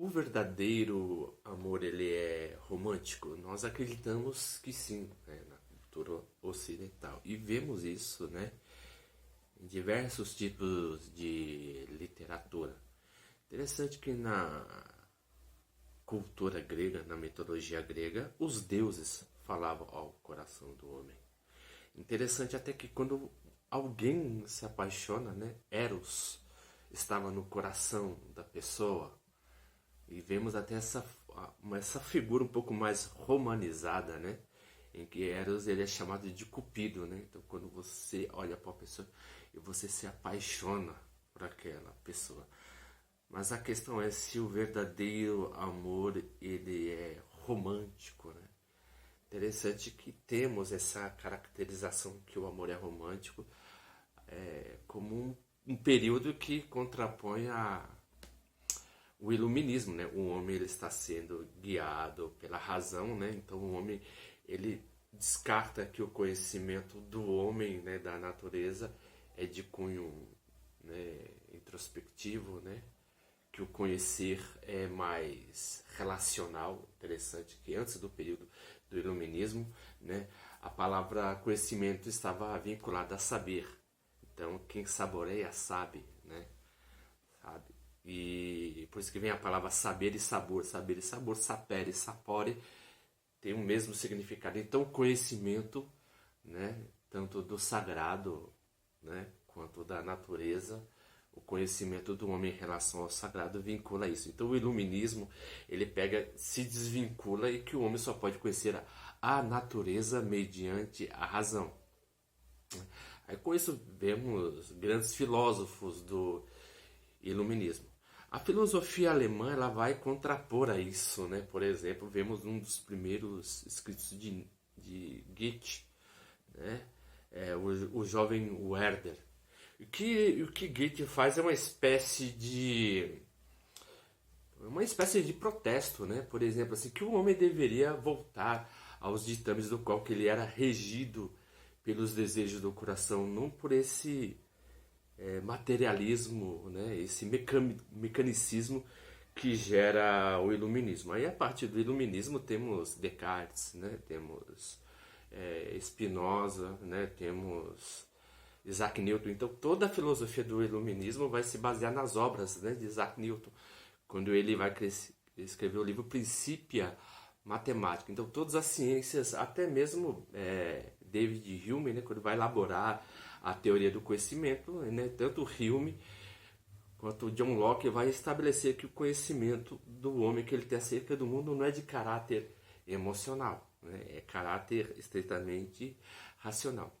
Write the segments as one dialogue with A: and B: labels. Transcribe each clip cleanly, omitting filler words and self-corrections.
A: O verdadeiro amor, ele é romântico? Nós acreditamos que sim, né, na cultura ocidental. E vemos isso, né, em diversos tipos de literatura. Interessante que na cultura grega, na mitologia grega, os deuses falavam ao coração do homem. Interessante até que quando alguém se apaixona, né, Eros estava no coração da pessoa. E vemos até essa figura um pouco mais romanizada, né? Em que Eros ele é chamado de Cupido, né? Então quando você olha para a pessoa e você se apaixona por aquela pessoa. Mas a questão é se o verdadeiro amor ele é romântico, né? Interessante que temos essa caracterização que o amor é romântico como um período que contrapõe o iluminismo, né? O homem ele está sendo guiado pela razão, né? Então o homem ele descarta que o conhecimento do homem, né, da natureza é de cunho, né, introspectivo, né? Que o conhecer é mais relacional. Interessante que antes do período do iluminismo, né, a palavra conhecimento estava vinculada a saber. Então quem saboreia sabe, né? Sabe? E por isso que vem a palavra saber e sabor. Saber e sabor, sapere e sapore, tem o mesmo significado. Então o conhecimento, né, tanto do sagrado, né, quanto da natureza, o conhecimento do homem em relação ao sagrado vincula isso. Então o iluminismo, ele pega, se desvincula e que o homem só pode conhecer a natureza mediante a razão. Aí com isso vemos grandes filósofos do iluminismo. A filosofia alemã ela vai contrapor a isso, né? Por exemplo, vemos um dos primeiros escritos de Goethe, né? O jovem Werther. O que Goethe faz é uma espécie de protesto, né? Por exemplo, assim, que o homem deveria voltar aos ditames do qual que ele era regido pelos desejos do coração, não por esse materialismo, né? Esse mecanicismo que gera o iluminismo. Aí a partir do iluminismo temos Descartes, né? Temos Spinoza, né? Temos Isaac Newton. Então toda a filosofia do iluminismo vai se basear nas obras, né, de Isaac Newton, quando ele vai escrever o livro Principia Matemática. Então todas as ciências, até mesmo David Hume, né, quando vai elaborar a teoria do conhecimento, né, tanto Hume quanto John Locke vai estabelecer que o conhecimento do homem que ele tem acerca do mundo não é de caráter emocional, né, é caráter estritamente racional.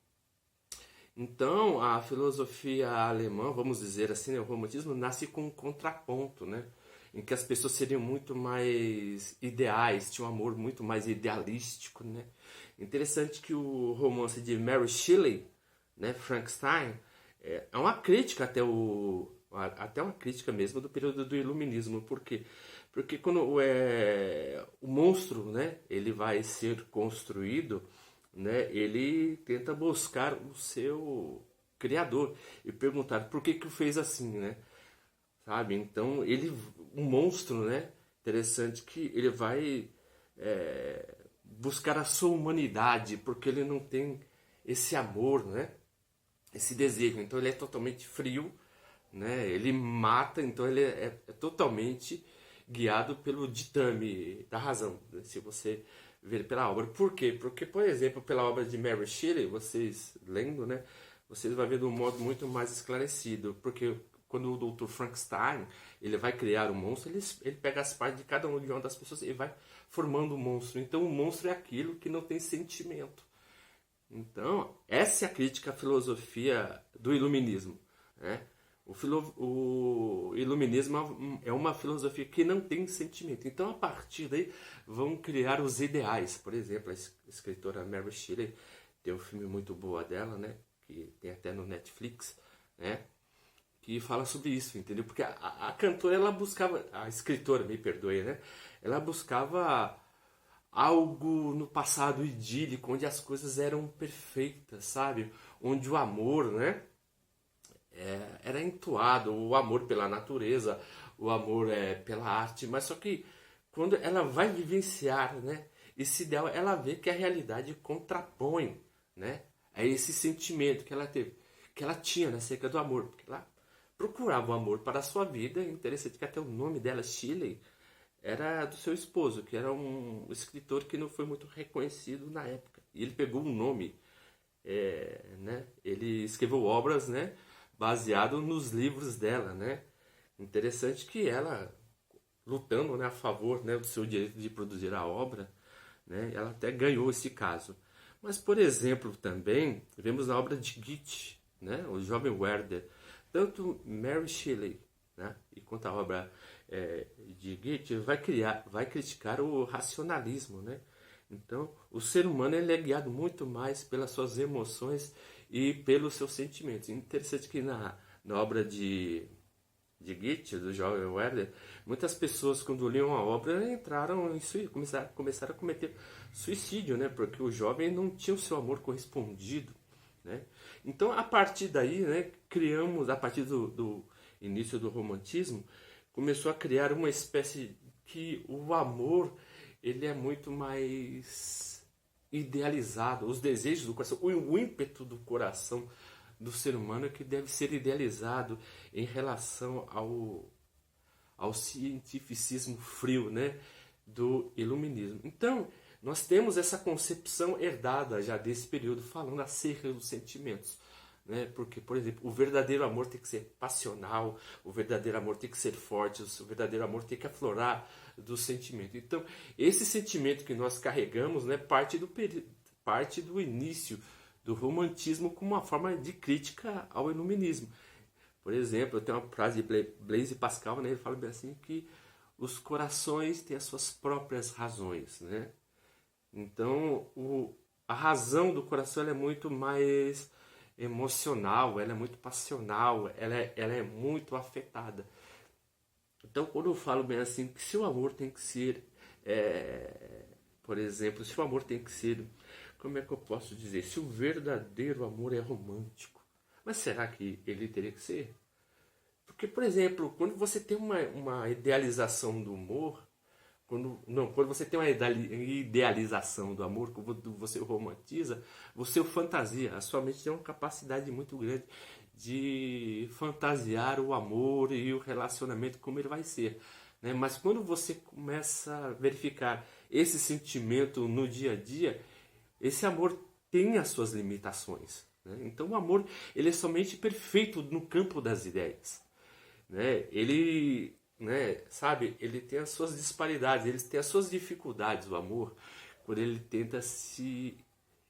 A: Então, a filosofia alemã, vamos dizer assim, né, o romantismo nasce com um contraponto, né, em que as pessoas seriam muito mais ideais, tinham um amor muito mais idealístico, né. Interessante que o romance de Mary Shelley, né, Frankenstein, é uma crítica até uma crítica mesmo do período do iluminismo. Por quê? Porque quando o monstro, né, ele vai ser construído, né, ele tenta buscar o seu criador e perguntar por que o fez assim, né? Sabe? Então um monstro, né? Interessante que ele vai buscar a sua humanidade porque ele não tem esse amor, né? Esse desejo. Então ele é totalmente frio, né? Ele mata, então ele é totalmente guiado pelo ditame da razão, né? Se você ver pela obra. Por quê? Porque, por exemplo, pela obra de Mary Shelley, vocês lendo, né, vocês vão ver de um modo muito mais esclarecido. Porque quando o Dr. Frankenstein ele vai criar o monstro, ele pega as partes de cada uma das pessoas e vai formando o monstro. Então o monstro é aquilo que não tem sentimento. Então, essa é a crítica à filosofia do iluminismo, né? O iluminismo é uma filosofia que não tem sentimento. Então, a partir daí, vão criar os ideais. Por exemplo, a escritora Mary Shelley tem um filme muito boa dela, né? Que tem até no Netflix, né? Que fala sobre isso, entendeu? Porque a cantora, ela buscava... A escritora, me perdoe, né? Ela buscava algo no passado idílico, onde as coisas eram perfeitas, sabe? Onde o amor, né? Era entoado, o amor pela natureza, o amor é pela arte, mas só que quando ela vai vivenciar, né, esse ideal, ela vê que a realidade contrapõe, né, a esse sentimento que ela teve, que ela tinha, né, acerca do amor, porque ela procurava o amor para a sua vida. Interessante que até o nome dela, Shirley, era do seu esposo, que era um escritor que não foi muito reconhecido na época. E ele pegou um nome, né? Ele escreveu obras, né, baseado nos livros dela, né? Interessante que ela, lutando, né, a favor, né, do seu direito de produzir a obra, né, ela até ganhou esse caso. Mas, por exemplo, também vemos na obra de Goethe, né, o jovem Werther, tanto Mary Shelley, né, e quanto a obra de Goethe vai criticar o racionalismo, né? Então, o ser humano ele é guiado muito mais pelas suas emoções e pelos seus sentimentos. Interessante que na obra de Goethe, do jovem Werther, muitas pessoas, quando liam a obra, entraram em começaram a cometer suicídio, né? Porque o jovem não tinha o seu amor correspondido, né? Então, a partir daí, né, criamos, a partir do início do romantismo, começou a criar uma espécie que o amor ele é muito mais idealizado, os desejos do coração, o ímpeto do coração do ser humano é que deve ser idealizado em relação ao cientificismo frio, né, do iluminismo. Então, nós temos essa concepção herdada já desse período, falando acerca dos sentimentos. Né? Porque, por exemplo, o verdadeiro amor tem que ser passional, o verdadeiro amor tem que ser forte, o verdadeiro amor tem que aflorar do sentimento. Então, esse sentimento que nós carregamos, né, parte do início do romantismo como uma forma de crítica ao iluminismo. Por exemplo, eu tenho uma frase de Blaise Pascal, né, ele fala bem assim que os corações têm as suas próprias razões. Né? Então, a razão do coração ela é muito mais emocional, ela é muito passional, ela é muito afetada. Então, quando eu falo bem assim, que se o amor tem que ser, por exemplo, se o amor tem que ser, como é que eu posso dizer? Se o verdadeiro amor é romântico, mas será que ele teria que ser? Porque, por exemplo, quando você tem uma idealização do amor, quando você tem uma idealização do amor, quando você o romantiza, você o fantasia. A sua mente tem uma capacidade muito grande de fantasiar o amor e o relacionamento como ele vai ser. Né? Mas quando você começa a verificar esse sentimento no dia a dia, esse amor tem as suas limitações. Né? Então o amor ele é somente perfeito no campo das ideias. Né? Ele... Né, sabe, ele tem as suas disparidades, ele tem as suas dificuldades, o amor, quando ele tenta se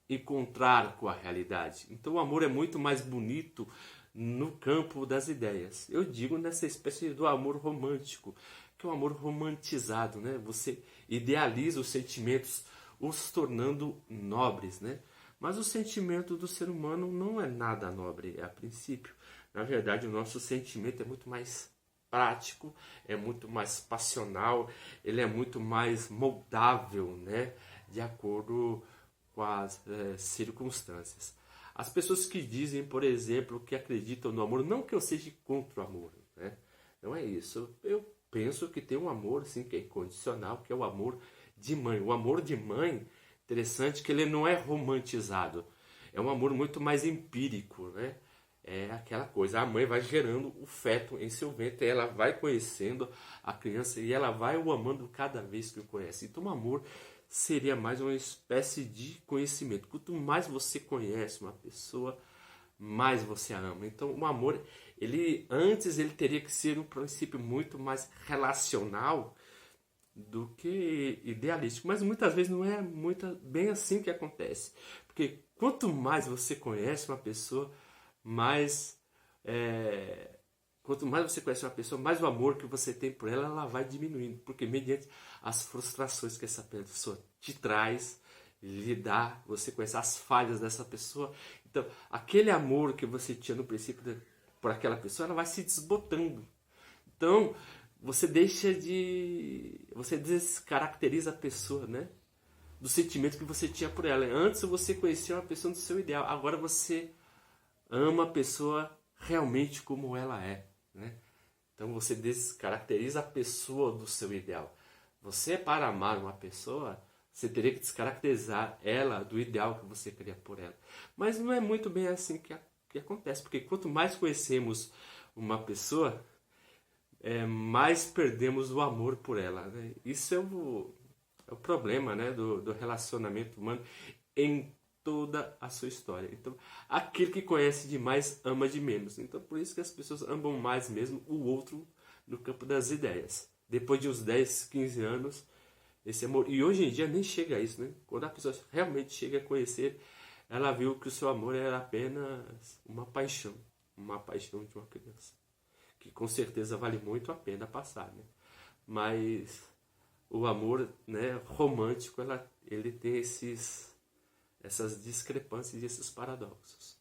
A: encontrar com a realidade. Então o amor é muito mais bonito no campo das ideias. Eu digo nessa espécie do amor romântico, que é um amor romantizado, né? Você idealiza os sentimentos, os tornando nobres, né? Mas o sentimento do ser humano não é nada nobre a princípio. Na verdade, o nosso sentimento é muito mais prático, é muito mais passional, ele é muito mais moldável, né, de acordo com as circunstâncias. As pessoas que dizem, por exemplo, que acreditam no amor, não que eu seja contra o amor, né, não é isso. Eu penso que tem um amor, sim, que é incondicional, que é o amor de mãe. O amor de mãe, interessante que ele não é romantizado, é um amor muito mais empírico, né? É aquela coisa, a mãe vai gerando o feto em seu ventre, ela vai conhecendo a criança e ela vai o amando cada vez que o conhece. Então o amor seria mais uma espécie de conhecimento. Quanto mais você conhece uma pessoa, mais você a ama. Então o amor, antes ele teria que ser um princípio muito mais relacional do que idealístico. Mas muitas vezes não é bem assim que acontece. Porque quanto mais você conhece uma pessoa, quanto mais você conhece uma pessoa, mais o amor que você tem por ela, ela vai diminuindo, porque mediante as frustrações que essa pessoa te traz, lhe dá, você conhece as falhas dessa pessoa, então aquele amor que você tinha no princípio por aquela pessoa, ela vai se desbotando. Então você descaracteriza a pessoa, né, do sentimento que você tinha por ela. Antes você conhecia uma pessoa do seu ideal, agora você ama a pessoa realmente como ela é, né? Então você descaracteriza a pessoa do seu ideal. Você, para amar uma pessoa, você teria que descaracterizar ela do ideal que você queria por ela. Mas não é muito bem assim que acontece, porque quanto mais conhecemos uma pessoa, mais perdemos o amor por ela, né? Isso é o problema, né, do relacionamento humano em toda a sua história. Então, aquele que conhece demais ama de menos. Então, por isso que as pessoas amam mais mesmo o outro no campo das ideias. Depois de uns 10, 15 anos, esse amor... E hoje em dia nem chega a isso, né? Quando a pessoa realmente chega a conhecer, ela viu que o seu amor era apenas uma paixão de uma criança, que com certeza vale muito a pena passar, né? Mas o amor, né, romântico, ele tem essas discrepâncias e esses paradoxos.